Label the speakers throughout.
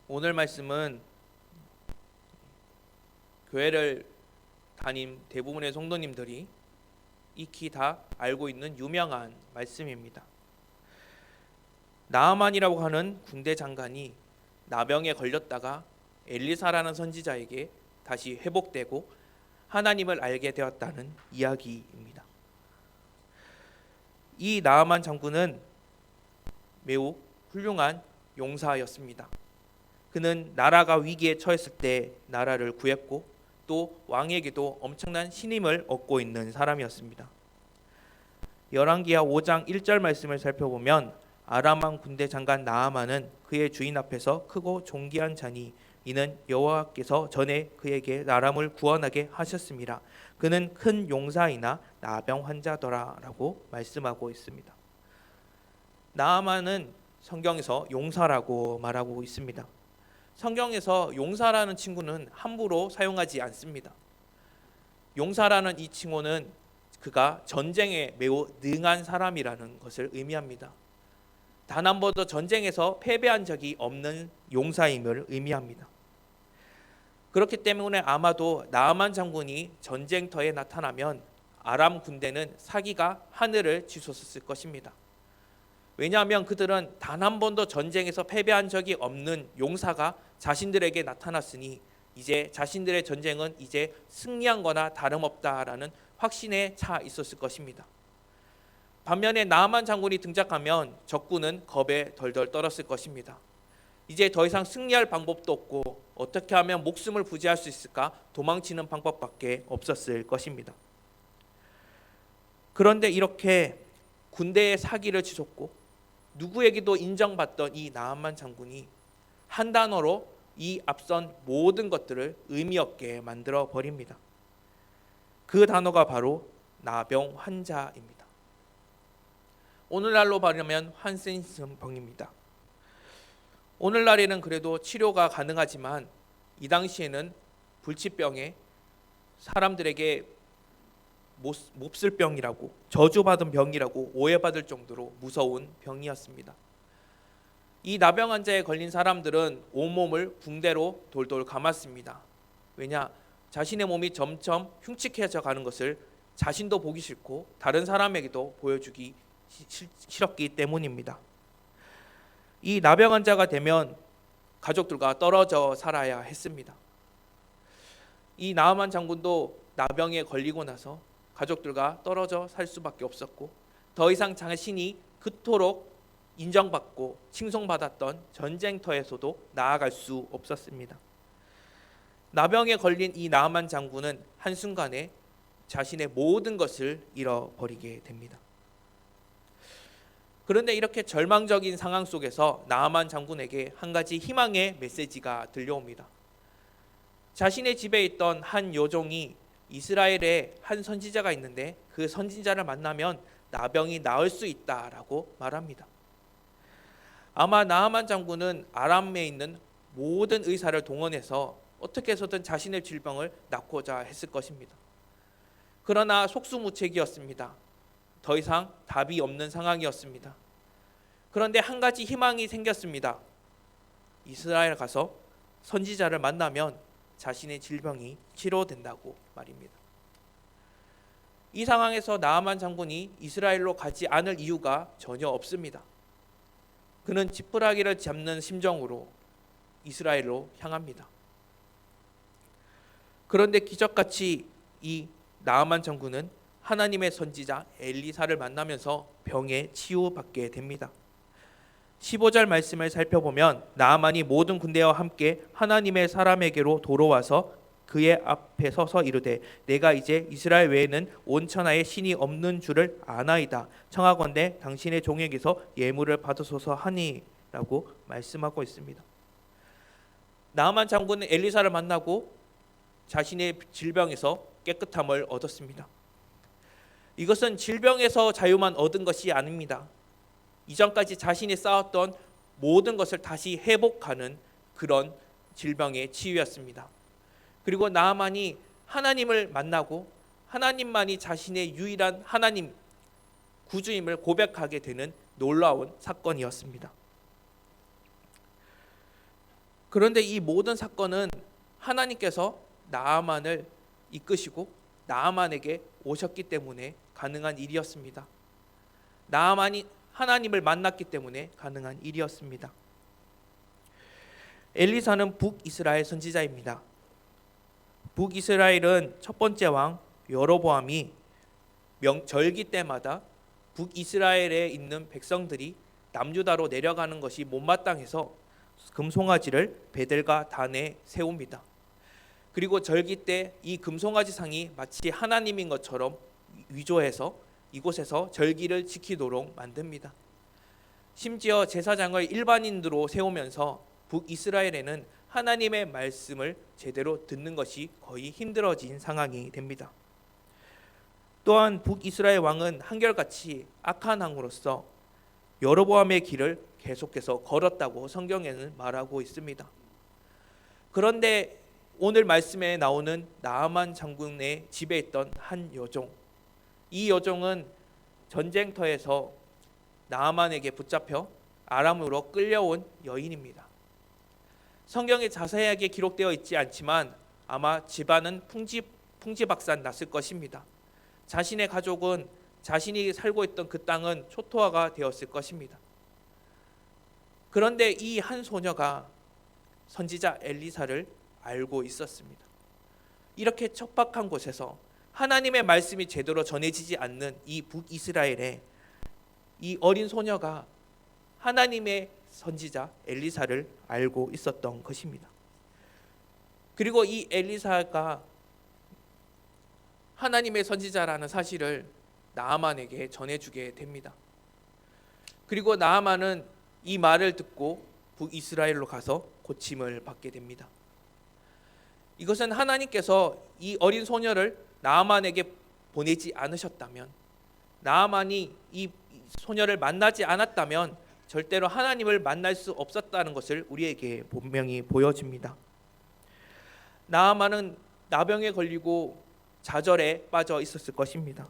Speaker 1: 오늘 말씀은 교회를 다닌 대부분의 성도님들이 익히 다 알고 있는 유명한 말씀입니다. 나아만이라고 하는 군대 장관이 나병에 걸렸다가 엘리사라는 선지자에게 다시 회복되고 하나님을 알게 되었다는 이야기입니다. 이 나아만 장군은 매우 훌륭한 용사였습니다. 그는 나라가 위기에 처했을 때 나라를 구했고 또 왕에게도 엄청난 신임을 얻고 있는 사람이었습니다. 열왕기하 5장 1절 말씀을 살펴보면 아람 왕 군대 장관 나아만은 그의 주인 앞에서 크고 존귀한 자니 이는 여호와께서 전에 그에게 나라를 구원하게 하셨습니다. 그는 큰 용사이나 나병 환자더라라고 말씀하고 있습니다. 나아만은 성경에서 용사라고 말하고 있습니다. 성경에서 용사라는 칭호는 함부로 사용하지 않습니다. 용사라는 이 칭호는 그가 전쟁에 매우 능한 사람이라는 것을 의미합니다. 단 한 번도 전쟁에서 패배한 적이 없는 용사임을 의미합니다. 그렇기 때문에 아마도 나아만 장군이 전쟁터에 나타나면 아람 군대는 사기가 하늘을 치솟았을 것입니다. 왜냐하면 그들은 단 한 번도 전쟁에서 패배한 적이 없는 용사가 자신들에게 나타났으니 이제 자신들의 전쟁은 이제 승리한 거나 다름없다라는 확신에 차 있었을 것입니다. 반면에 나아만 장군이 등장하면 적군은 겁에 덜덜 떨었을 것입니다. 이제 더 이상 승리할 방법도 없고 어떻게 하면 목숨을 부지할 수 있을까 도망치는 방법밖에 없었을 것입니다. 그런데 이렇게 군대의 사기를 치솟고 누구에게도 인정받던 이 나아만 장군이 한 단어로 이 앞선 모든 것들을 의미 없게 만들어 버립니다. 그 단어가 바로 나병 환자입니다. 오늘날로 말하면 한센병입니다. 오늘날에는 그래도 치료가 가능하지만 이 당시에는 불치병에 사람들에게 몹쓸 병이라고 저주받은 병이라고 오해받을 정도로 무서운 병이었습니다. 이 나병 환자에 걸린 사람들은 온몸을 붕대로 돌돌 감았습니다. 왜냐? 자신의 몸이 점점 흉측해져 가는 것을 자신도 보기 싫고 다른 사람에게도 보여주기 싫었기 때문입니다. 이 나병 환자가 되면 가족들과 떨어져 살아야 했습니다. 이 나아만 장군도 나병에 걸리고 나서 가족들과 떨어져 살 수밖에 없었고 더 이상 자신이 그토록 인정받고 칭송받았던 전쟁터에서도 나아갈 수 없었습니다. 나병에 걸린 이 나아만 장군은 한순간에 자신의 모든 것을 잃어버리게 됩니다. 그런데 이렇게 절망적인 상황 속에서 나아만 장군에게 한 가지 희망의 메시지가 들려옵니다. 자신의 집에 있던 한 여종이 이스라엘에 한 선지자가 있는데 그 선지자를 만나면 나병이 나을 수 있다라고 말합니다. 아마 나아만 장군은 아람에 있는 모든 의사를 동원해서 어떻게 해서든 자신의 질병을 낫고자 했을 것입니다. 그러나 속수무책이었습니다. 더 이상 답이 없는 상황이었습니다. 그런데 한 가지 희망이 생겼습니다. 이스라엘 가서 선지자를 만나면 자신의 질병이 치료된다고 말입니다. 이 상황에서 나아만 장군이 이스라엘로 가지 않을 이유가 전혀 없습니다. 그는 지푸라기를 잡는 심정으로 이스라엘로 향합니다. 그런데 기적같이 이 나아만 장군은 하나님의 선지자 엘리사를 만나면서 병에 치유받게 됩니다. 15절 말씀을 살펴보면 나아만이 모든 군대와 함께 하나님의 사람에게로 돌아와서 그의 앞에 서서 이르되 내가 이제 이스라엘 외에는 온 천하에 신이 없는 줄을 아나이다. 청하건대 당신의 종에게서 예물을 받으소서 하니라고 말씀하고 있습니다. 나아만 장군은 엘리사를 만나고 자신의 질병에서 깨끗함을 얻었습니다. 이것은 질병에서 자유만 얻은 것이 아닙니다. 이전까지 자신이 쌓았던 모든 것을 다시 회복하는 그런 질병의 치유였습니다. 그리고 나아만이 하나님을 만나고 하나님만이 자신의 유일한 하나님 구주임을 고백하게 되는 놀라운 사건이었습니다. 그런데 이 모든 사건은 하나님께서 나아만을 이끄시고 나아만에게 오셨기 때문에 가능한 일이었습니다. 나아만이 하나님을 만났기 때문에 가능한 일이었습니다. 엘리사는 북이스라엘 선지자입니다. 북이스라엘은 첫 번째 왕 여로보암이 절기 때마다 북이스라엘에 있는 백성들이 남유다로 내려가는 것이 못마땅해서 금송아지를 베델과 단에 세웁니다. 그리고 절기 때 이 금송아지 상이 마치 하나님인 것처럼 위조해서 이곳에서 절기를 지키도록 만듭니다. 심지어 제사장을 일반인으로 세우면서 북이스라엘에는 하나님의 말씀을 제대로 듣는 것이 거의 힘들어진 상황이 됩니다. 또한 북이스라엘 왕은 한결같이 악한 왕으로서 여로보암의 길을 계속해서 걸었다고 성경에는 말하고 있습니다. 그런데 오늘 말씀에 나오는 나아만 장군의 집에 있던 한 여종, 이 여종은 전쟁터에서 나아만에게 붙잡혀 아람으로 끌려온 여인입니다. 성경에 자세하게 기록되어 있지 않지만 아마 집안은 풍지박산 났을 것입니다. 자신의 가족은 자신이 살고 있던 그 땅은 초토화가 되었을 것입니다. 그런데 이 한 소녀가 선지자 엘리사를 알고 있었습니다. 이렇게 척박한 곳에서 하나님의 말씀이 제대로 전해지지 않는 이 북이스라엘에 이 어린 소녀가 하나님의 선지자 엘리사를 알고 있었던 것입니다. 그리고 이 엘리사가 하나님의 선지자라는 사실을 나아만에게 전해주게 됩니다. 그리고 나아만은 이 말을 듣고 북이스라엘로 가서 고침을 받게 됩니다. 이것은 하나님께서 이 어린 소녀를 나아만에게 보내지 않으셨다면, 나아만이 이 소녀를 만나지 않았다면 절대로 하나님을 만날 수 없었다는 것을 우리에게 분명히 보여줍니다. 나아만은 나병에 걸리고 좌절에 빠져 있었을 것입니다.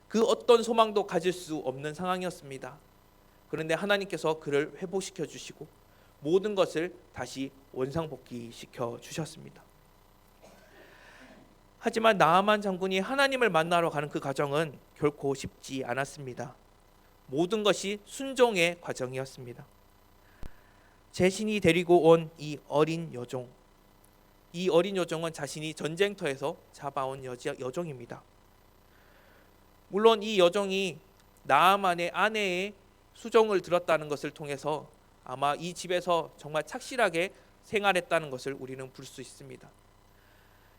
Speaker 1: 그 어떤 소망도 가질 수 없는 상황이었습니다. 그런데 하나님께서 그를 회복시켜 주시고 모든 것을 다시 원상복귀시켜 주셨습니다. 하지만 나아만 장군이 하나님을 만나러 가는 그 과정은 결코 쉽지 않았습니다. 모든 것이 순종의 과정이었습니다. 자신이 데리고 온 이 어린 여종, 이 어린 여종은 자신이 전쟁터에서 잡아온 여종입니다. 물론 이 여종이 나아만의 아내의 수종을 들었다는 것을 통해서 아마 이 집에서 정말 착실하게 생활했다는 것을 우리는 볼 수 있습니다.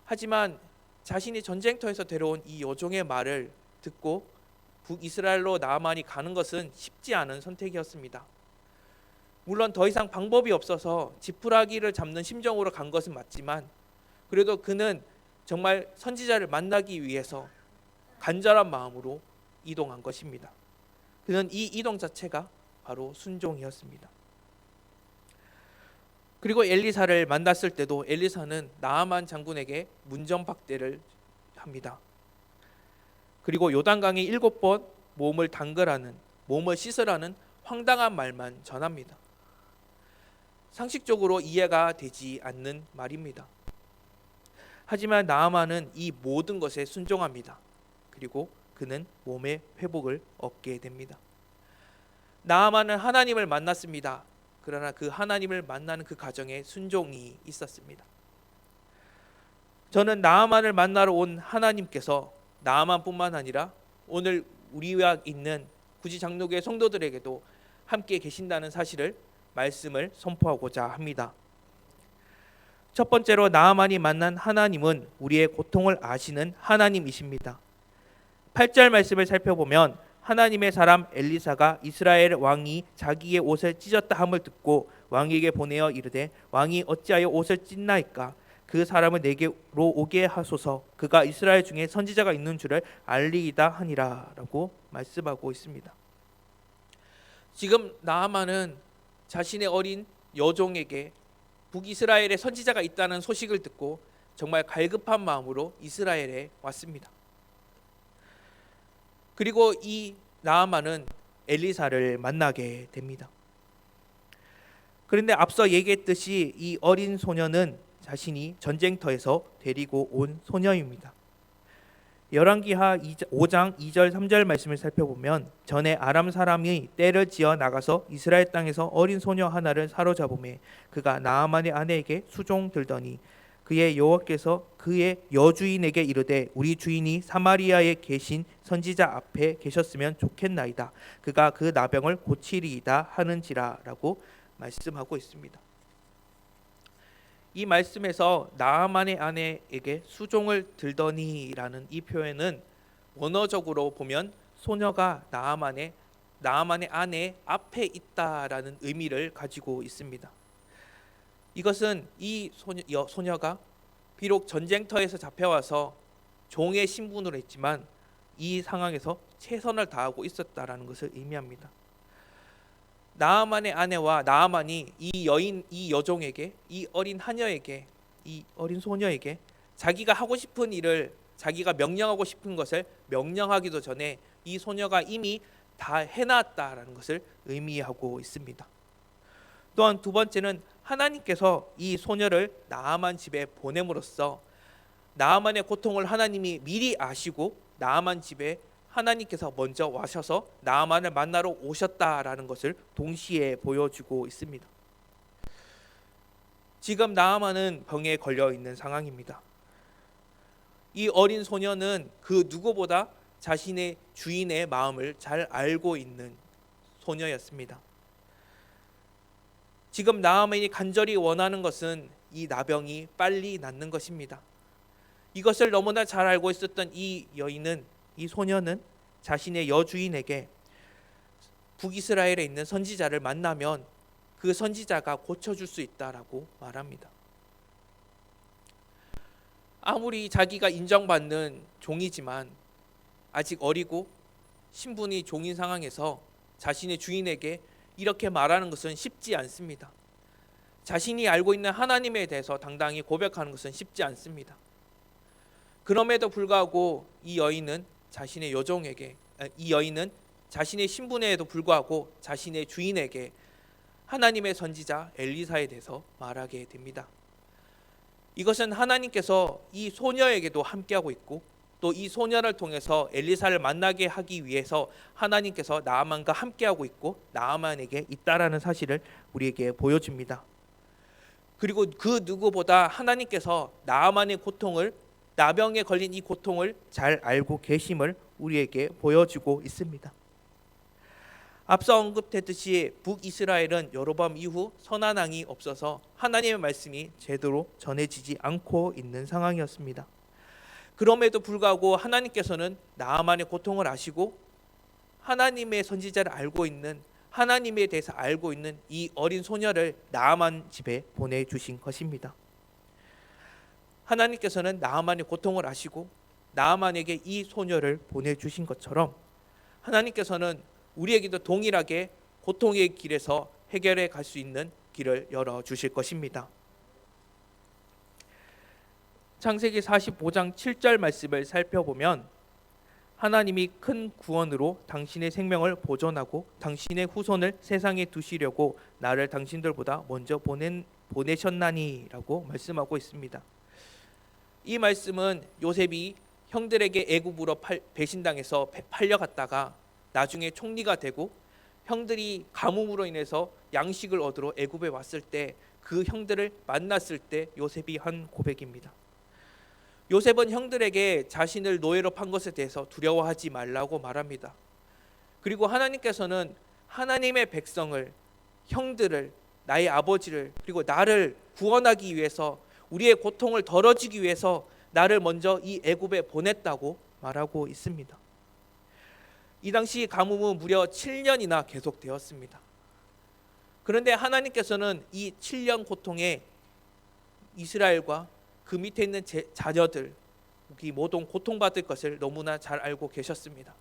Speaker 1: 하지만 자신이 전쟁터에서 데려온 이 여종의 말을 듣고 북이스라엘로 나아만이 가는 것은 쉽지 않은 선택이었습니다. 물론 더 이상 방법이 없어서 지푸라기를 잡는 심정으로 간 것은 맞지만 그래도 그는 정말 선지자를 만나기 위해서 간절한 마음으로 이동한 것입니다. 그는 이 이동 자체가 바로 순종이었습니다. 그리고 엘리사를 만났을 때도 엘리사는 나아만 장군에게 문전박대를 합니다. 그리고 요단강에 7번 몸을 담그라는, 몸을 씻으라는 황당한 말만 전합니다. 상식적으로 이해가 되지 않는 말입니다. 하지만 나아만은 이 모든 것에 순종합니다. 그리고 그는 몸의 회복을 얻게 됩니다. 나아만은 하나님을 만났습니다. 그러나 그 하나님을 만나는 그 과정에 순종이 있었습니다. 저는 나아만을 만나러 온 하나님께서 나아만뿐만 아니라 오늘 우리와 있는 구지 장로교회 성도들에게도 함께 계신다는 사실을 말씀을 선포하고자 합니다. 첫 번째로 나아만이 만난 하나님은 우리의 고통을 아시는 하나님이십니다. 8절 말씀을 살펴보면 하나님의 사람 엘리사가 이스라엘 왕이 자기의 옷을 찢었다 함을 듣고 왕에게 보내어 이르되 왕이 어찌하여 옷을 찢나이까 그 사람을 내게로 오게 하소서 그가 이스라엘 중에 선지자가 있는 줄을 알리이다 하니라라고 말씀하고 있습니다. 지금 나아만은 자신의 어린 여종에게 북이스라엘에 선지자가 있다는 소식을 듣고 정말 갈급한 마음으로 이스라엘에 왔습니다. 그리고 이 나아만은 엘리사를 만나게 됩니다. 그런데 앞서 얘기했듯이 이 어린 소녀는 자신이 전쟁터에서 데리고 온 소녀입니다. 열왕기하 5장 2절 3절 말씀을 살펴보면 전에 아람 사람이 떼를 지어 나가서 이스라엘 땅에서 어린 소녀 하나를 사로잡음에 그가 나아만의 아내에게 수종들더니 그의 여호와께서 그의 여주인에게 이르되 우리 주인이 사마리아에 계신 선지자 앞에 계셨으면 좋겠나이다. 그가 그 나병을 고치리이다 하는지라라고 말씀하고 있습니다. 이 말씀에서 나아만의 아내에게 수종을 들더니라는 이 표현은 원어적으로 보면 소녀가 나아만의 아내 앞에 있다라는 의미를 가지고 있습니다. 이것은 이 소녀가 비록 전쟁터에서 잡혀와서 종의 신분으로 했지만 이 상황에서 최선을 다하고 있었다라는 것을 의미합니다. 나아만의 아내와 나아만이 이 여종에게, 이 어린 하녀에게, 이 어린 소녀에게 자기가 하고 싶은 일을, 자기가 명령하고 싶은 것을 명령하기도 전에 이 소녀가 이미 다 해놨다라는 것을 의미하고 있습니다. 또한 두 번째는 하나님께서 이 소녀를 나아만 집에 보냄으로써 나아만의 고통을 하나님이 미리 아시고 나아만 집에 하나님께서 먼저 와셔서 나아만을 만나러 오셨다라는 것을 동시에 보여주고 있습니다. 지금 나아만은 병에 걸려 있는 상황입니다. 이 어린 소녀는 그 누구보다 자신의 주인의 마음을 잘 알고 있는 소녀였습니다. 지금 나아만이 간절히 원하는 것은 이 나병이 빨리 낫는 것입니다. 이것을 너무나 잘 알고 있었던 이 소녀는 자신의 여주인에게 북이스라엘에 있는 선지자를 만나면 그 선지자가 고쳐줄 수 있다라고 말합니다. 아무리 자기가 인정받는 종이지만 아직 어리고 신분이 종인 상황에서 자신의 주인에게 이렇게 말하는 것은 쉽지 않습니다. 자신이 알고 있는 하나님에 대해서 당당히 고백하는 것은 쉽지 않습니다. 그럼에도 불구하고 이 여인은 자신의 신분에도 불구하고 자신의 주인에게 하나님의 선지자 엘리사에 대해서 말하게 됩니다. 이것은 하나님께서 이 소녀에게도 함께하고 있고 또 이 소녀를 통해서 엘리사를 만나게 하기 위해서 하나님께서 나아만과 함께하고 있고 나아만에게 있다라는 사실을 우리에게 보여줍니다. 그리고 그 누구보다 하나님께서 나아만의 고통을, 나병에 걸린 이 고통을 잘 알고 계심을 우리에게 보여주고 있습니다. 앞서 언급했듯이 북이스라엘은 여로보암 이후 선한 왕이 없어서 하나님의 말씀이 제대로 전해지지 않고 있는 상황이었습니다. 그럼에도 불구하고 하나님께서는 나아만의 고통을 아시고 하나님의 선지자를 알고 있는, 하나님에 대해서 알고 있는 이 어린 소녀를 나아만 집에 보내주신 것입니다. 하나님께서는 나아만의 고통을 아시고 나아만에게 이 소녀를 보내주신 것처럼 하나님께서는 우리에게도 동일하게 고통의 길에서 해결해 갈 수 있는 길을 열어주실 것입니다. 창세기 45장 7절 말씀을 살펴보면 하나님이 큰 구원으로 당신의 생명을 보존하고 당신의 후손을 세상에 두시려고 나를 당신들보다 먼저 보내셨나니라고 말씀하고 있습니다. 이 말씀은 요셉이 형들에게 애굽으로 배신당해서 팔려갔다가 나중에 총리가 되고 형들이 가뭄으로 인해서 양식을 얻으러 애굽에 왔을 때 그 형들을 만났을 때 요셉이 한 고백입니다. 요셉은 형들에게 자신을 노예로 판 것에 대해서 두려워하지 말라고 말합니다. 그리고 하나님께서는 하나님의 백성을, 형들을, 나의 아버지를, 그리고 나를 구원하기 위해서, 우리의 고통을 덜어주기 위해서 나를 먼저 이 애굽에 보냈다고 말하고 있습니다. 이 당시 가뭄은 무려 7년이나 계속되었습니다. 그런데 하나님께서는 이 7년 고통에 이스라엘과 그 밑에 있는 자녀들 모든 고통받을 것을 너무나 잘 알고 계셨습니다.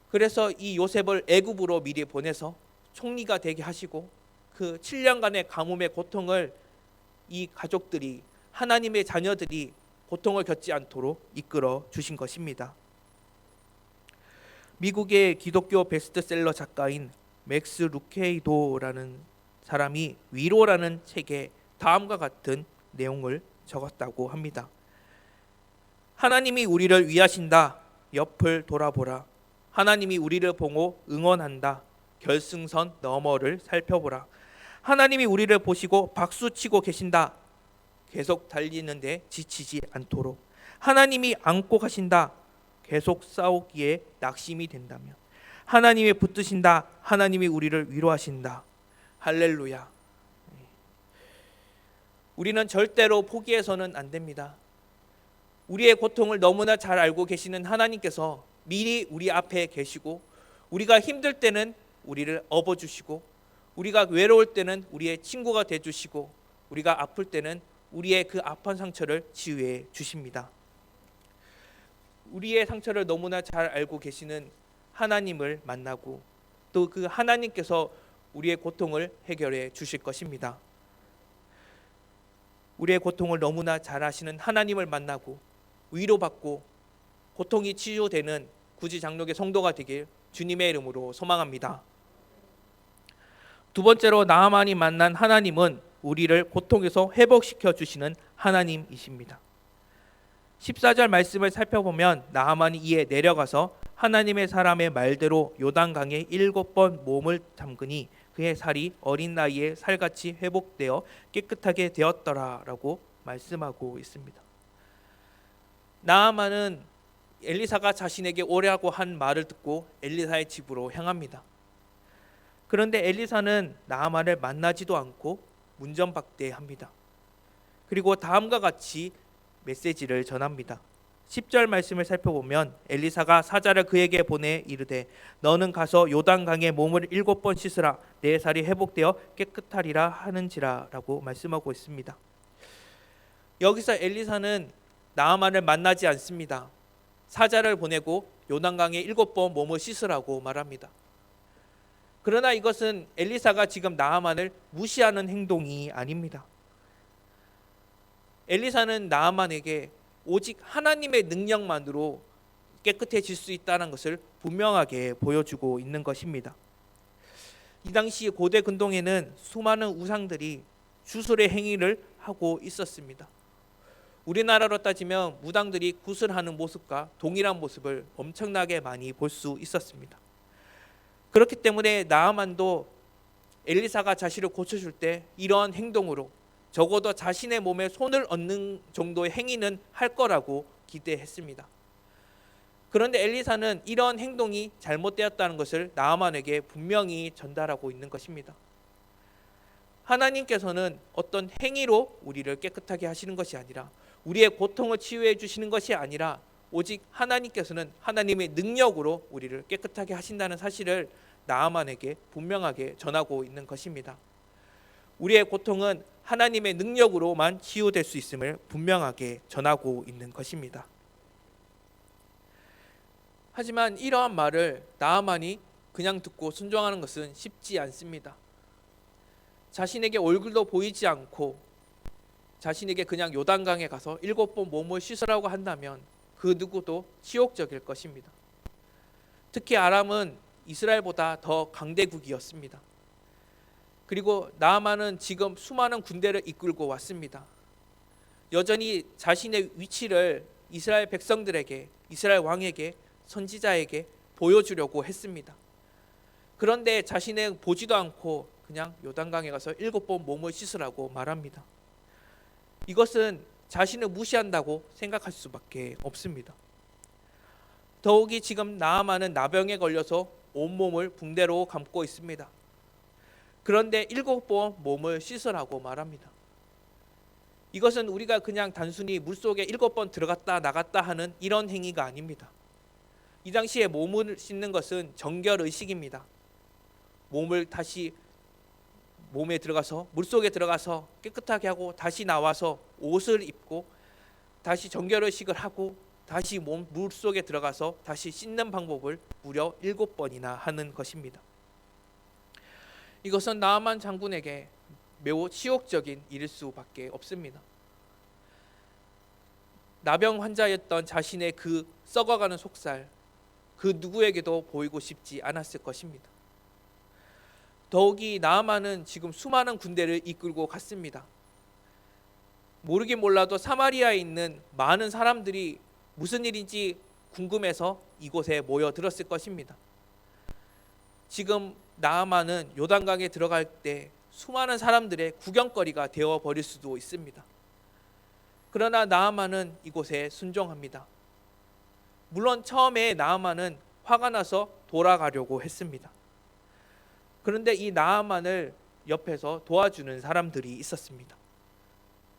Speaker 1: 그래서 이 요셉을 애굽으로 미리 보내서 총리가 되게 하시고 그 7년간의 가뭄의 고통을 이 가족들이, 하나님의 자녀들이 고통을 겪지 않도록 이끌어 주신 것입니다. 미국의 기독교 베스트셀러 작가인 맥스 루케이도라는 사람이 위로라는 책에 다음과 같은 내용을 적었다고 합니다. 하나님이 우리를 위하신다. 옆을 돌아보라. 하나님이 우리를 보고 응원한다. 결승선 너머를 살펴보라. 하나님이 우리를 보시고 박수치고 계신다. 계속 달리는데 지치지 않도록. 하나님이 안고 가신다. 계속 싸우기에 낙심이 된다면. 하나님이 붙드신다. 하나님이 우리를 위로하신다. 할렐루야. 우리는 절대로 포기해서는 안 됩니다. 우리의 고통을 너무나 잘 알고 계시는 하나님께서 미리 우리 앞에 계시고, 우리가 힘들 때는 우리를 업어주시고, 우리가 외로울 때는 우리의 친구가 돼주시고, 우리가 아플 때는 우리의 그 아픈 상처를 치유해 주십니다. 우리의 상처를 너무나 잘 알고 계시는 하나님을 만나고, 또 그 하나님께서 우리의 고통을 해결해 주실 것입니다. 우리의 고통을 너무나 잘 아시는 하나님을 만나고 위로받고 고통이 치유되는 구지 장로교 성도가 되길 주님의 이름으로 소망합니다. 두 번째로 나아만이 만난 하나님은 우리를 고통에서 회복시켜 주시는 하나님이십니다. 14절 말씀을 살펴보면 나아만이 이에 내려가서 하나님의 사람의 말대로 요단강에 7번 몸을 담그니 그의 살이 어린 나이에 살같이 회복되어 깨끗하게 되었더라라고 말씀하고 있습니다. 나아만은 엘리사가 자신에게 오라고 한 말을 듣고 엘리사의 집으로 향합니다. 그런데 엘리사는 나아만을 만나지도 않고 문전박대합니다. 그리고 다음과 같이 메시지를 전합니다. 10절 말씀을 살펴보면 엘리사가 사자를 그에게 보내 이르되 너는 가서 요단강에 몸을 7번 씻으라 내 살이 회복되어 깨끗하리라 하는지라 라고 말씀하고 있습니다. 여기서 엘리사는 나아만을 만나지 않습니다. 사자를 보내고 요단강에 7번 몸을 씻으라고 말합니다. 그러나 이것은 엘리사가 지금 나아만을 무시하는 행동이 아닙니다. 엘리사는 나아만에게 오직 하나님의 능력만으로 깨끗해질 수 있다는 것을 분명하게 보여주고 있는 것입니다. 이 당시 고대 근동에는 수많은 우상들이 주술의 행위를 하고 있었습니다. 우리나라로 따지면 무당들이 구슬하는 모습과 동일한 모습을 엄청나게 많이 볼 수 있었습니다. 그렇기 때문에 나아만도 엘리사가 자신을 고쳐줄 때 이러한 행동으로 적어도 자신의 몸에 손을 얹는 정도의 행위는 할 거라고 기대했습니다. 그런데 엘리사는 이런 행동이 잘못되었다는 것을 나아만에게 분명히 전달하고 있는 것입니다. 하나님께서는 어떤 행위로 우리를 깨끗하게 하시는 것이 아니라, 우리의 고통을 치유해 주시는 것이 아니라, 오직 하나님께서는 하나님의 능력으로 우리를 깨끗하게 하신다는 사실을 나아만에게 분명하게 전하고 있는 것입니다. 우리의 고통은 하나님의 능력으로만 치유될 수 있음을 분명하게 전하고 있는 것입니다. 하지만 이러한 말을 나아만이 그냥 듣고 순종하는 것은 쉽지 않습니다. 자신에게 얼굴도 보이지 않고 자신에게 그냥 요단강에 가서 7번 몸을 씻으라고 한다면 그 누구도 치욕적일 것입니다. 특히 아람은 이스라엘보다 더 강대국이었습니다. 그리고 나아만은 지금 수많은 군대를 이끌고 왔습니다. 여전히 자신의 위치를 이스라엘 백성들에게, 이스라엘 왕에게, 선지자에게 보여주려고 했습니다. 그런데 자신의 보지도 않고 그냥 요단강에 가서 7번 몸을 씻으라고 말합니다. 이것은 자신을 무시한다고 생각할 수밖에 없습니다. 더욱이 지금 나아만은 나병에 걸려서 온몸을 붕대로 감고 있습니다. 그런데 7번 몸을 씻으라고 말합니다. 이것은 우리가 그냥 단순히 물속에 7번 들어갔다 나갔다 하는 이런 행위가 아닙니다. 이 당시에 몸을 씻는 것은 정결의식입니다. 몸을 다시 몸에 들어가서 물속에 들어가서 깨끗하게 하고 다시 나와서 옷을 입고 다시 정결의식을 하고 다시 물속에 들어가서 다시 씻는 방법을 무려 7번이나 하는 것입니다. 이것은 나아만 장군에게 매우 치욕적인 일일 수밖에 없습니다. 나병 환자였던 자신의 그 썩어가는 속살, 그 누구에게도 보이고 싶지 않았을 것입니다. 더욱이 나아만은 지금 수많은 군대를 이끌고 갔습니다. 모르긴 몰라도 사마리아에 있는 많은 사람들이 무슨 일인지 궁금해서 이곳에 모여들었을 것입니다. 지금 나아만은 요단강에 들어갈 때 수많은 사람들의 구경거리가 되어버릴 수도 있습니다. 그러나 나아만은 이곳에 순종합니다. 물론 처음에 나아만은 화가 나서 돌아가려고 했습니다. 그런데 이 나아만을 옆에서 도와주는 사람들이 있었습니다.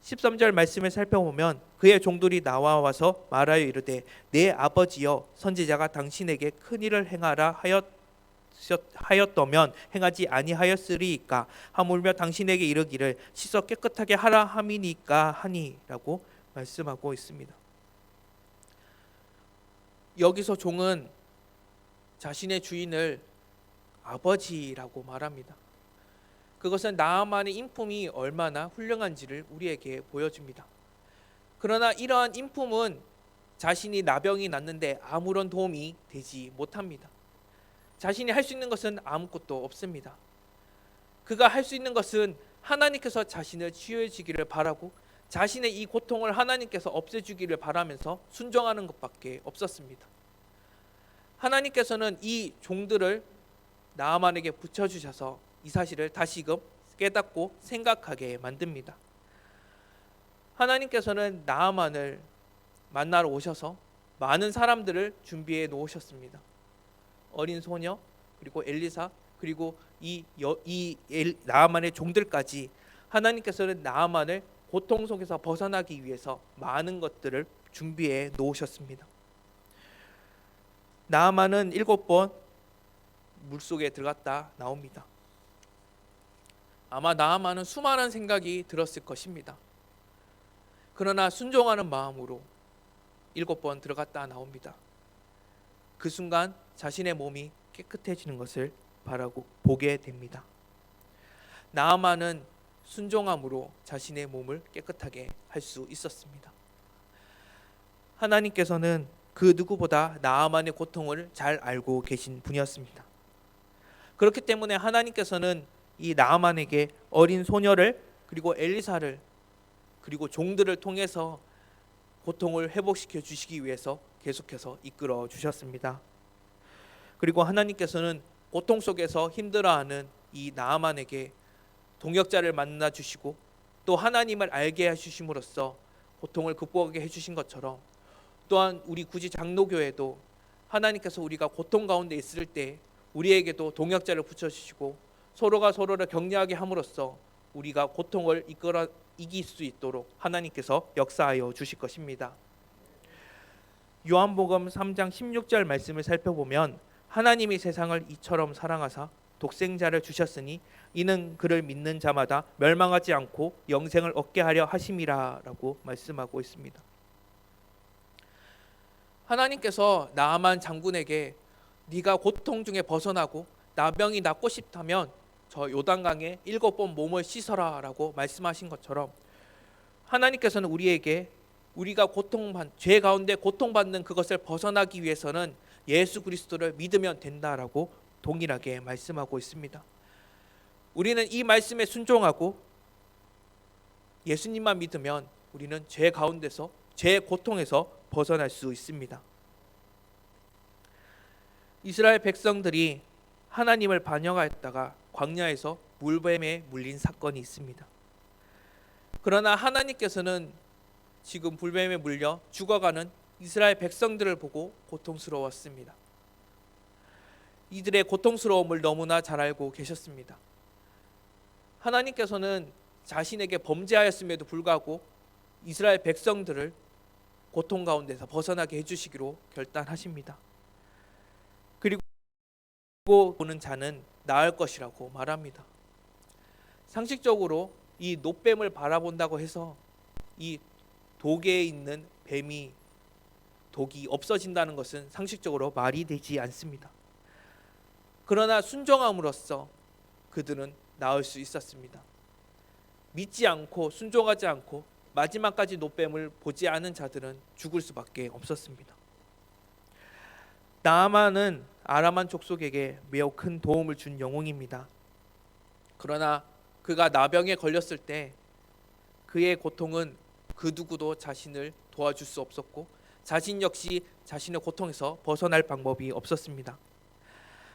Speaker 1: 13절 말씀을 살펴보면 그의 종들이 나와서 말하여 이르되 내 아버지여 선지자가 당신에게 큰 일을 행하라 하였더면 행하지 아니하였으리이까 하물며 당신에게 이르기를 씻어 깨끗하게 하라 함이니까 하니라고 말씀하고 있습니다. 여기서 종은 자신의 주인을 아버지라고 말합니다. 그것은 나아만의 인품이 얼마나 훌륭한지를 우리에게 보여줍니다. 그러나 이러한 인품은 자신이 나병이 났는데 아무런 도움이 되지 못합니다. 자신이 할 수 있는 것은 아무것도 없습니다. 그가 할 수 있는 것은 하나님께서 자신을 치유해 주기를 바라고 자신의 이 고통을 하나님께서 없애주기를 바라면서 순종하는 것밖에 없었습니다. 하나님께서는 이 종들을 나아만에게 붙여주셔서 이 사실을 다시금 깨닫고 생각하게 만듭니다. 하나님께서는 나아만을 만나러 오셔서 많은 사람들을 준비해 놓으셨습니다. 어린 소녀, 그리고 엘리사, 그리고 나아만의 종들까지 하나님께서는 나아만을 고통 속에서 벗어나기 위해서 많은 것들을 준비해 놓으셨습니다. 나아만은 7번 물속에 들어갔다 나옵니다. 아마 나아만은 수많은 생각이 들었을 것입니다. 그러나 순종하는 마음으로 7번 들어갔다 나옵니다. 그 순간 자신의 몸이 깨끗해지는 것을 보게 됩니다. 나아만은 순종함으로 자신의 몸을 깨끗하게 할 수 있었습니다. 하나님께서는 그 누구보다 나아만의 고통을 잘 알고 계신 분이었습니다. 그렇기 때문에 하나님께서는 이 나아만에게 어린 소녀를 그리고 엘리사를 그리고 종들을 통해서 고통을 회복시켜 주시기 위해서 계속해서 이끌어 주셨습니다. 그리고 하나님께서는 고통 속에서 힘들어하는 이 나아만에게 동역자를 만나 주시고 또 하나님을 알게 해주심으로써 고통을 극복하게 해주신 것처럼 또한 우리 구지 장로교회도 하나님께서 우리가 고통 가운데 있을 때 우리에게도 동역자를 붙여주시고 서로가 서로를 격려하게 함으로써 우리가 고통을 이길 수 있도록 하나님께서 역사하여 주실 것입니다. 요한복음 3장 16절 말씀을 살펴보면 하나님이 세상을 이처럼 사랑하사 독생자를 주셨으니 이는 그를 믿는 자마다 멸망하지 않고 영생을 얻게 하려 하심이라 라고 말씀하고 있습니다. 하나님께서 나아만 장군에게 네가 고통 중에 벗어나고 나병이 낫고 싶다면 저 요단강에 7번 몸을 씻어라 라고 말씀하신 것처럼 하나님께서는 우리에게 우리가 죄 가운데 고통받는 그것을 벗어나기 위해서는 예수 그리스도를 믿으면 된다라고 동일하게 말씀하고 있습니다. 우리는 이 말씀에 순종하고 예수님만 믿으면 우리는 죄 가운데서 죄의 고통에서 벗어날 수 있습니다. 이스라엘 백성들이 하나님을 반역하였다가 광야에서 물뱀에 물린 사건이 있습니다. 그러나 하나님께서는 지금 불뱀에 물려 죽어가는 이스라엘 백성들을 보고 고통스러웠습니다. 이들의 고통스러움을 너무나 잘 알고 계셨습니다. 하나님께서는 자신에게 범죄하였음에도 불구하고 이스라엘 백성들을 고통 가운데서 벗어나게 해주시기로 결단하십니다. 그리고 보는 자는 나을 것이라고 말합니다. 상식적으로 이 노뱀을 바라본다고 해서 이 독에 있는 독이 없어진다는 것은 상식적으로 말이 되지 않습니다. 그러나 순종함으로써 그들은 나을 수 있었습니다. 믿지 않고 순종하지 않고 마지막까지 노뱀을 보지 않은 자들은 죽을 수밖에 없었습니다. 나아만은 아람한 족속에게 매우 큰 도움을 준 영웅입니다. 그러나 그가 나병에 걸렸을 때 그의 고통은 그 누구도 자신을 도와줄 수 없었고 자신 역시 자신의 고통에서 벗어날 방법이 없었습니다.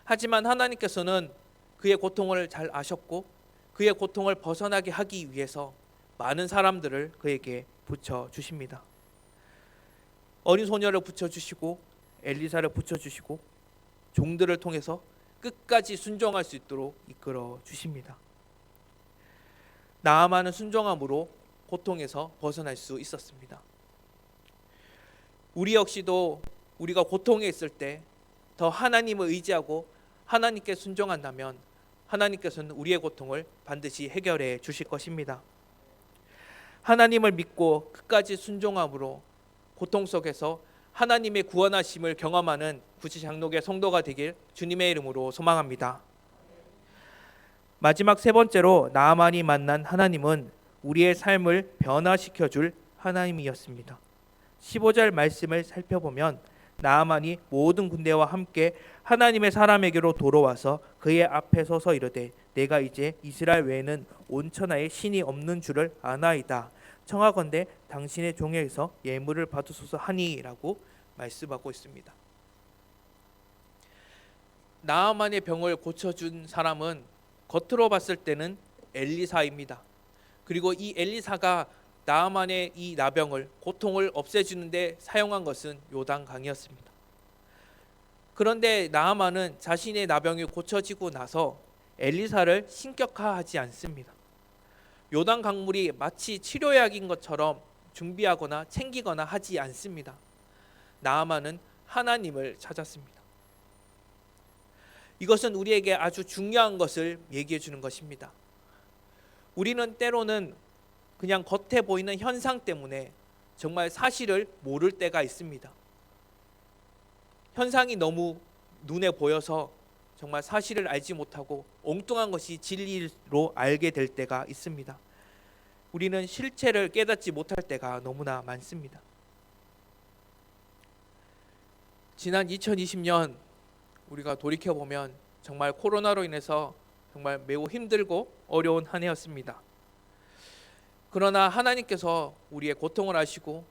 Speaker 1: 하지만 하나님께서는 그의 고통을 잘 아셨고 그의 고통을 벗어나게 하기 위해서 많은 사람들을 그에게 붙여주십니다. 어린 소녀를 붙여주시고 엘리사를 붙여주시고 종들을 통해서 끝까지 순종할 수 있도록 이끌어 주십니다. 나아만은 순종함으로 고통에서 벗어날 수 있었습니다. 우리 역시도 우리가 고통에 있을 때 더 하나님을 의지하고 하나님께 순종한다면 하나님께서는 우리의 고통을 반드시 해결해 주실 것입니다. 하나님을 믿고 끝까지 순종함으로 고통 속에서 하나님의 구원하심을 경험하는 구치장로교 성도가 되길 주님의 이름으로 소망합니다. 마지막 세 번째로 나아만이 만난 하나님은 우리의 삶을 변화시켜 줄 하나님이었습니다. 15절 말씀을 살펴보면 나아만이 모든 군대와 함께 하나님의 사람에게로 돌아와서 그의 앞에 서서 이르되 내가 이제 이스라엘 외에는 온 천하에 신이 없는 줄을 아나이다. 청하건대 당신의 종에게서 예물을 받으소서 하니라고 말씀하고 있습니다. 나아만의 병을 고쳐준 사람은 겉으로 봤을 때는 엘리사입니다. 그리고 이 엘리사가 나아만의 이 나병을 고통을 없애주는데 사용한 것은 요단강이었습니다. 그런데 나아만은 자신의 나병이 고쳐지고 나서 엘리사를 신격화하지 않습니다. 요단강물이 마치 치료약인 것처럼 준비하거나 챙기거나 하지 않습니다. 나아만은 하나님을 찾았습니다. 이것은 우리에게 아주 중요한 것을 얘기해 주는 것입니다. 우리는 때로는 그냥 겉에 보이는 현상 때문에 정말 사실을 모를 때가 있습니다. 현상이 너무 눈에 보여서 정말 사실을 알지 못하고 엉뚱한 것이 진리로 알게 될 때가 있습니다. 우리는 실체를 깨닫지 못할 때가 너무나 많습니다. 지난 2020년 우리가 돌이켜보면 정말 코로나로 인해서 정말 매우 힘들고 어려운 한 해였습니다. 그러나 하나님께서 우리의 고통을 아시고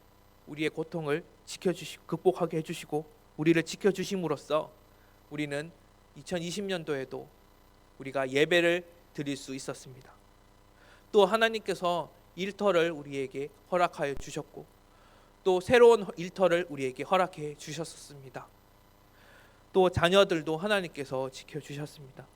Speaker 1: 우리의 고통을 지켜주시고 극복하게 해주시고 우리를 지켜주심으로써 우리는 2020년도에도 우리가 예배를 드릴 수 있었습니다. 또 하나님께서 일터를 우리에게 허락하여 주셨고 또 새로운 일터를 우리에게 허락해 주셨습니다. 또 자녀들도 하나님께서 지켜주셨습니다.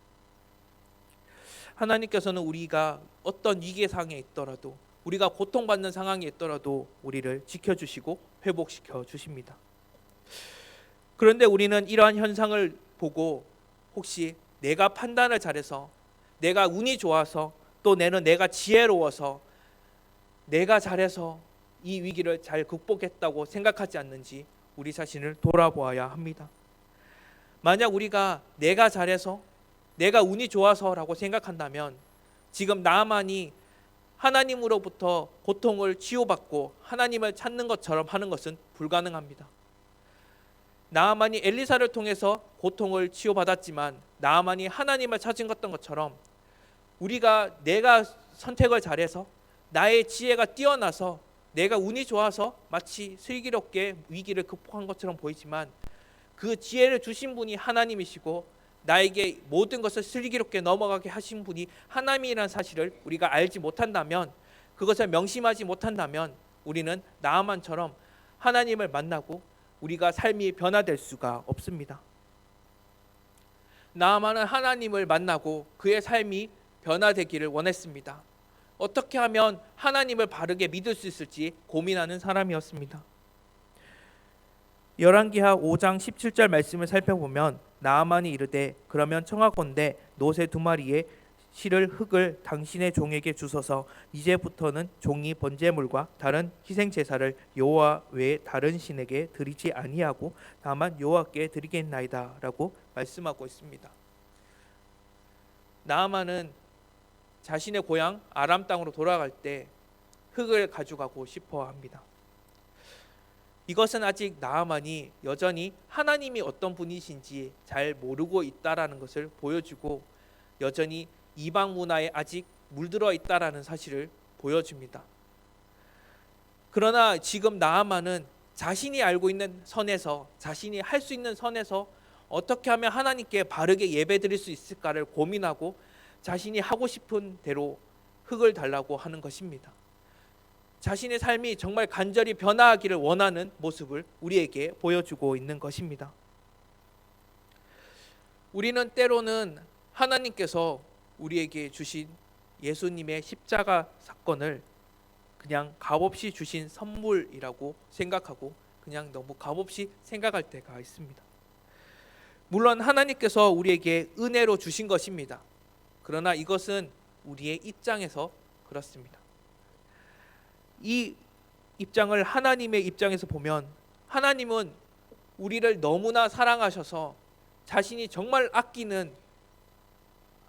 Speaker 1: 하나님께서는 우리가 어떤 위기 상황에 있더라도 우리가 고통받는 상황에 있더라도 우리를 지켜주시고 회복시켜 주십니다. 그런데 우리는 이러한 현상을 보고 혹시 내가 판단을 잘해서 내가 운이 좋아서 또 내가 지혜로워서 내가 잘해서 이 위기를 잘 극복했다고 생각하지 않는지 우리 자신을 돌아보아야 합니다. 만약 우리가 내가 잘해서 내가 운이 좋아서라고 생각한다면 지금 나만이 하나님으로부터 고통을 치유받고 하나님을 찾는 것처럼 하는 것은 불가능합니다. 나아만이 엘리사를 통해서 고통을 치유받았지만 나아만이 하나님을 찾은 것처럼 우리가 내가 선택을 잘해서 나의 지혜가 뛰어나서 내가 운이 좋아서 마치 슬기롭게 위기를 극복한 것처럼 보이지만 그 지혜를 주신 분이 하나님이시고 나에게 모든 것을 슬기롭게 넘어가게 하신 분이 하나님이라는 사실을 우리가 알지 못한다면 그것을 명심하지 못한다면 우리는 나아만처럼 하나님을 만나고 우리가 삶이 변화될 수가 없습니다. 나아만은 하나님을 만나고 그의 삶이 변화되기를 원했습니다. 어떻게 하면 하나님을 바르게 믿을 수 있을지 고민하는 사람이었습니다. 열왕기하 5장 17절 말씀을 살펴보면 나아만이 이르되 그러면 청하건대 노새 2마리의 실을 흙을 당신의 종에게 주소서 이제부터는 종이 번제물과 다른 희생 제사를 여호와 외에 다른 신에게 드리지 아니하고 다만 여호와께 드리겠나이다라고 말씀하고 있습니다. 나아만은 자신의 고향 아람 땅으로 돌아갈 때 흙을 가져가고 싶어 합니다. 이것은 아직 나아만이 여전히 하나님이 어떤 분이신지 잘 모르고 있다라는 것을 보여주고 여전히 이방 문화에 아직 물들어 있다라는 사실을 보여줍니다. 그러나 지금 나아만은 자신이 알고 있는 선에서, 자신이 할 수 있는 선에서 어떻게 하면 하나님께 바르게 예배드릴 수 있을까를 고민하고 자신이 하고 싶은 대로 흙을 달라고 하는 것입니다. 자신의 삶이 정말 간절히 변화하기를 원하는 모습을 우리에게 보여주고 있는 것입니다. 우리는 때로는 하나님께서 우리에게 주신 예수님의 십자가 사건을 그냥 값없이 주신 선물이라고 생각하고 그냥 너무 값없이 생각할 때가 있습니다. 물론 하나님께서 우리에게 은혜로 주신 것입니다. 그러나 이것은 우리의 입장에서 그렇습니다. 이 입장을 하나님의 입장에서 보면 하나님은 우리를 너무나 사랑하셔서 자신이 정말 아끼는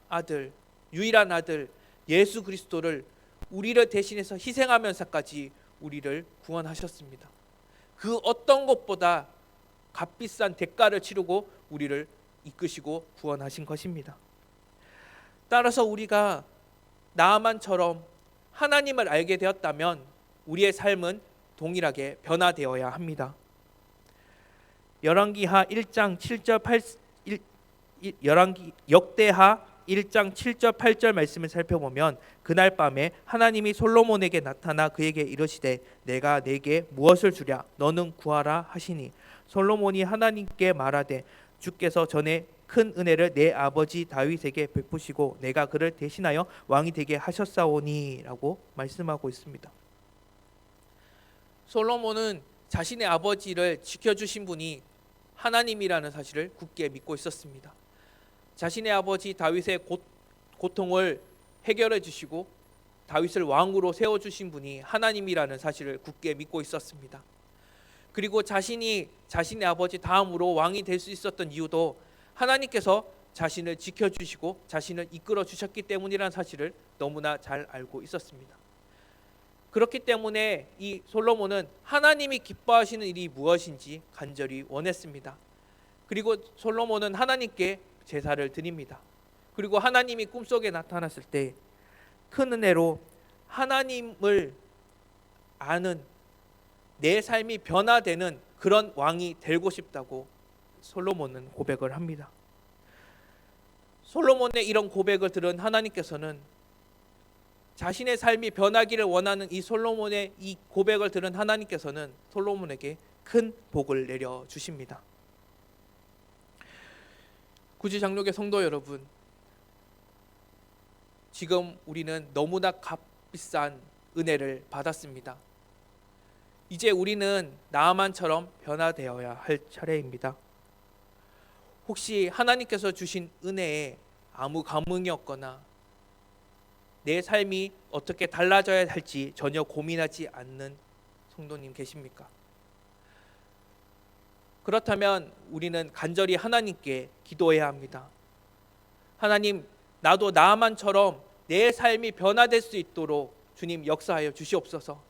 Speaker 1: 아들, 유일한 아들 예수 그리스도를 우리를 대신해서 희생하면서까지 우리를 구원하셨습니다. 그 어떤 것보다 값비싼 대가를 치르고 우리를 이끄시고 구원하신 것입니다. 따라서 우리가 나아만처럼 하나님을 알게 되었다면 우리의 삶은 동일하게 변화되어야 합니다. 열왕기하 1장 7절 8 역대하 1장 7절 8절 말씀을 살펴보면 그날 밤에 하나님이 솔로몬에게 나타나 그에게 이르시되 내가 네게 무엇을 주랴 너는 구하라 하시니 솔로몬이 하나님께 말하되 주께서 전에 큰 은혜를 내 아버지 다윗에게 베푸시고 내가 그를 대신하여 왕이 되게 하셨사오니 라고 말씀하고 있습니다. 솔로몬은 자신의 아버지를 지켜주신 분이 하나님이라는 사실을 굳게 믿고 있었습니다. 자신의 아버지 다윗의 고통을 해결해 주시고 다윗을 왕으로 세워주신 분이 하나님이라는 사실을 굳게 믿고 있었습니다. 그리고 자신이 자신의 아버지 다음으로 왕이 될 수 있었던 이유도 하나님께서 자신을 지켜주시고 자신을 이끌어 주셨기 때문이라는 사실을 너무나 잘 알고 있었습니다. 그렇기 때문에 이 솔로몬은 하나님이 기뻐하시는 일이 무엇인지 간절히 원했습니다. 그리고 솔로몬은 하나님께 제사를 드립니다. 그리고 하나님이 꿈속에 나타났을 때 큰 은혜로 하나님을 아는 내 삶이 변화되는 그런 왕이 되고 싶다고 솔로몬은 고백을 합니다. 솔로몬의 이런 고백을 들은 하나님께서는 자신의 삶이 변하기를 원하는 이 솔로몬의 이 고백을 들은 하나님께서는 솔로몬에게 큰 복을 내려 주십니다. 구주 장로교 성도 여러분, 지금 우리는 너무나 값비싼 은혜를 받았습니다. 이제 우리는 나아만처럼 변화되어야 할 차례입니다. 혹시 하나님께서 주신 은혜에 아무 감흥이 없거나 내 삶이 어떻게 달라져야 할지 전혀 고민하지 않는 성도님 계십니까? 그렇다면 우리는 간절히 하나님께 기도해야 합니다. 하나님, 나도 나아만처럼 내 삶이 변화될 수 있도록 주님 역사하여 주시옵소서.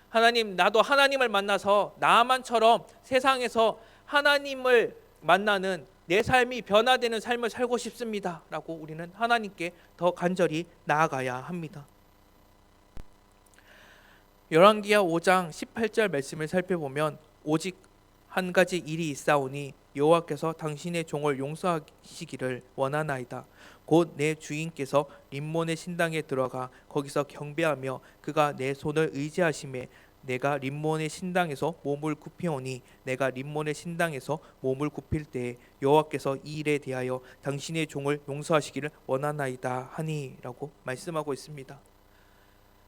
Speaker 1: 하나님, 나도 하나님을 만나서 나아만처럼 세상에서 하나님을 만나는 내 삶이 변화되는 삶을 살고 싶습니다 라고 우리는 하나님께 더 간절히 나아가야 합니다. 열왕기하 5장 18절 말씀을 살펴보면 오직 한 가지 일이 있사오니 여호와께서 당신의 종을 용서하시기를 원하나이다. 곧 내 주인께서 림몬의 신당에 들어가 거기서 경배하며 그가 내 손을 의지하심에 내가 림몬의 신당에서 몸을 굽히오니 내가 림몬의 신당에서 몸을 굽힐 때에 여호와께서 이 일에 대하여 당신의 종을 용서하시기를 원하나이다 하니라고 말씀하고 있습니다.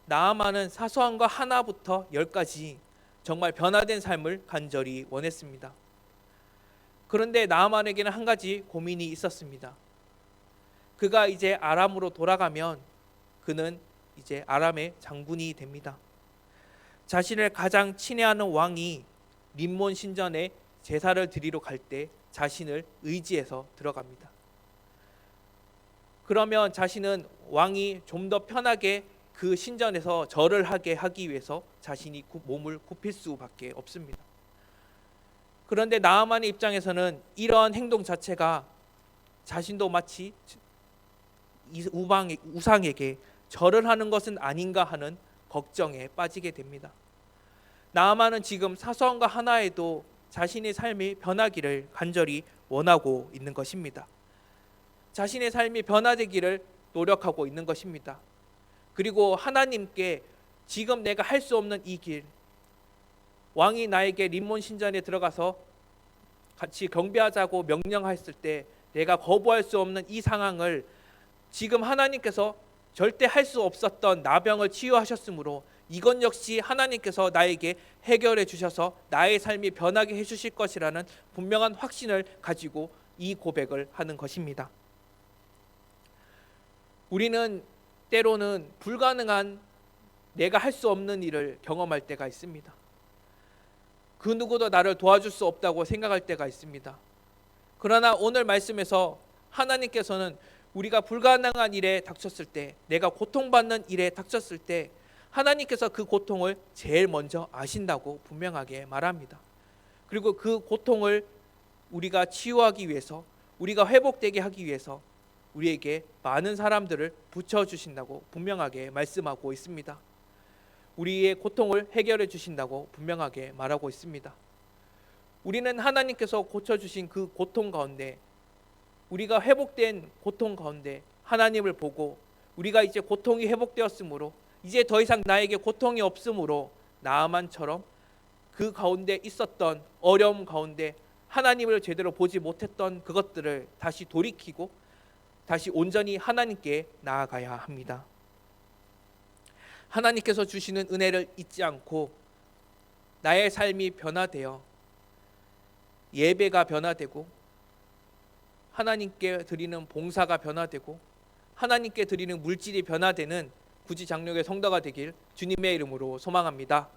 Speaker 1: 나아만은 사소한 거 하나부터 10까지 정말 변화된 삶을 간절히 원했습니다. 그런데 나아만에게는 한 가지 고민이 있었습니다. 그가 이제 아람으로 돌아가면 그는 이제 아람의 장군이 됩니다. 자신을 가장 친애하는 왕이 림몬 신전에 제사를 드리러 갈 때 자신을 의지해서 들어갑니다. 그러면 자신은 왕이 좀 더 편하게 그 신전에서 절을 하기 위해서 자신이 몸을 굽힐 수밖에 없습니다. 그런데 나아만의 입장에서는 이러한 행동 자체가 자신도 마치 우상에게 절을 하는 것은 아닌가 하는 걱정에 빠지게 됩니다. 나아만은 지금 사소한과 하나에도 자신의 삶이 변하기를 간절히 원하고 있는 것입니다. 자신의 삶이 변화되기를 노력하고 있는 것입니다. 그리고 하나님께 지금 내가 할 수 없는 이 길, 왕이 나에게 림몬 신전에 들어가서 같이 경배하자고 명령했을 때 내가 거부할 수 없는 이 상황을 지금 하나님께서 절대 할 수 없었던 나병을 치유하셨으므로 이것 역시 하나님께서 나에게 해결해 주셔서 나의 삶이 변하게 해 주실 것이라는 분명한 확신을 가지고 이 고백을 하는 것입니다. 우리는 때로는 불가능한 내가 할 수 없는 일을 경험할 때가 있습니다. 그 누구도 나를 도와줄 수 없다고 생각할 때가 있습니다. 그러나 오늘 말씀에서 하나님께서는 우리가 불가능한 일에 닥쳤을 때, 내가 고통받는 일에 닥쳤을 때 하나님께서 그 고통을 제일 먼저 아신다고 분명하게 말합니다. 그리고 그 고통을 우리가 치유하기 위해서, 우리가 회복되게 하기 위해서 우리에게 많은 사람들을 붙여주신다고 분명하게 말씀하고 있습니다. 우리의 고통을 해결해 주신다고 분명하게 말하고 있습니다. 우리는 하나님께서 고쳐주신 그 고통 가운데, 우리가 회복된 고통 가운데 하나님을 보고 우리가 이제 고통이 회복되었으므로 이제 더 이상 나에게 고통이 없으므로 나아만처럼 그 가운데 있었던 어려움 가운데 하나님을 제대로 보지 못했던 그것들을 다시 돌이키고 다시 온전히 하나님께 나아가야 합니다. 하나님께서 주시는 은혜를 잊지 않고 나의 삶이 변화되어 예배가 변화되고 하나님께 드리는 봉사가 변화되고 하나님께 드리는 물질이 변화되는 구지장로교회 성도가 되길 주님의 이름으로 소망합니다.